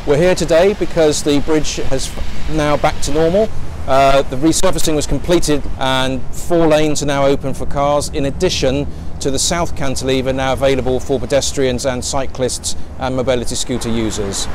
We're here today because the bridge has now back to normal. The resurfacing was completed and 4 lanes are now open for cars, in addition to the south cantilever now available for pedestrians and cyclists and mobility scooter users.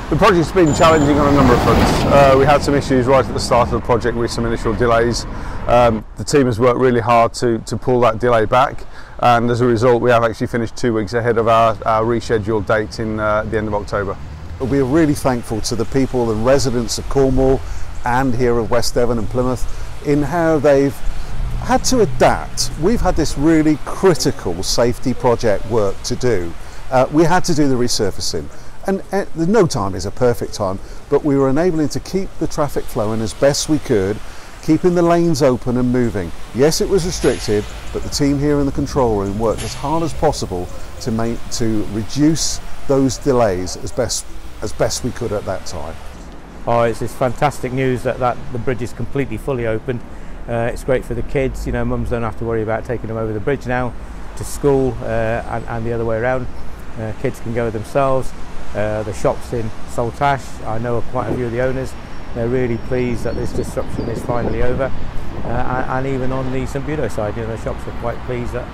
The project's been challenging on a number of fronts. We had some issues right at the start of the project with some initial delays. The team has worked really hard to pull that delay back, and as a result we have actually finished 2 weeks ahead of our rescheduled date in the end of October. We're really thankful to the people and residents of Cornwall and here of West Devon and Plymouth in how they've had to adapt. We've had this really critical safety project work to do. We had to do the resurfacing, and no time is a perfect time, but we were enabling to keep the traffic flowing as best we could, keeping the lanes open and moving. Yes, it was restricted, but the team here in the control room worked as hard as possible to reduce those delays as best we could at that time. Oh, it's fantastic news that the bridge is completely fully open. It's great for the kids. You know, mums don't have to worry about taking them over the bridge now to school and the other way around. Kids can go themselves. The shops in Saltash, I know quite a few of the owners. They're really pleased that this disruption is finally over. And even on the St Budo side, you know, the shops are quite pleased that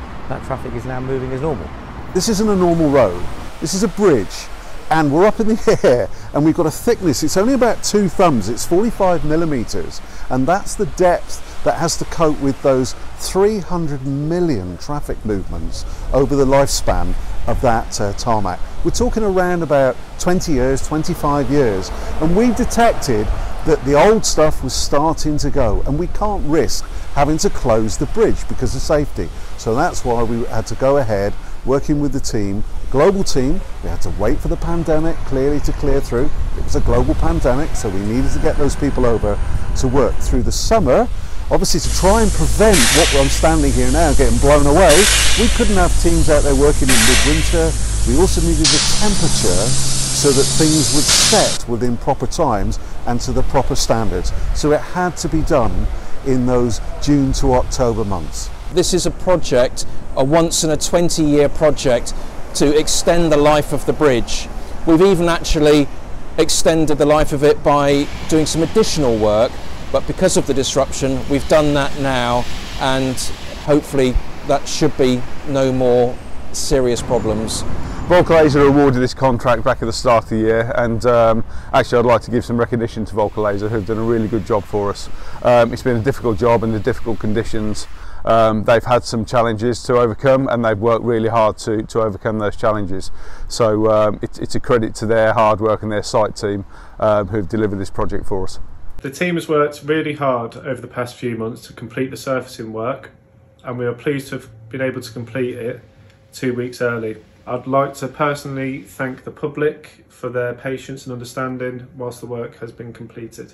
traffic is now moving as normal. This isn't a normal road. This is a bridge. And we're up in the air and we've got a thickness, it's only about 2 thumbs, it's 45 millimetres, and that's the depth that has to cope with those 300 million traffic movements over the lifespan of that tarmac. We're talking around about 20 years, 25 years, and we detected that the old stuff was starting to go, and we can't risk having to close the bridge because of safety. So that's why we had to go ahead working with the team, global team. We had to wait for the pandemic clearly to clear through. It was a global pandemic, so we needed to get those people over to work through the summer. Obviously, to try and prevent what I'm standing here now getting blown away, we couldn't have teams out there working in midwinter. We also needed the temperature so that things would set within proper times and to the proper standards. So it had to be done in those June to October months. This is a project, a once in a 20-year project to extend the life of the bridge. We've even actually extended the life of it by doing some additional work, but because of the disruption we've done that now, and hopefully that should be no more serious problems. Volcalaser awarded this contract back at the start of the year, and actually I'd like to give some recognition to Volcalaser, who've done a really good job for us. It's been a difficult job under difficult conditions. They've had some challenges to overcome, and they've worked really hard to overcome those challenges. So it's a credit to their hard work and their site team who've delivered this project for us. The team has worked really hard over the past few months to complete the surfacing work, and we are pleased to have been able to complete it 2 weeks early. I'd like to personally thank the public for their patience and understanding whilst the work has been completed.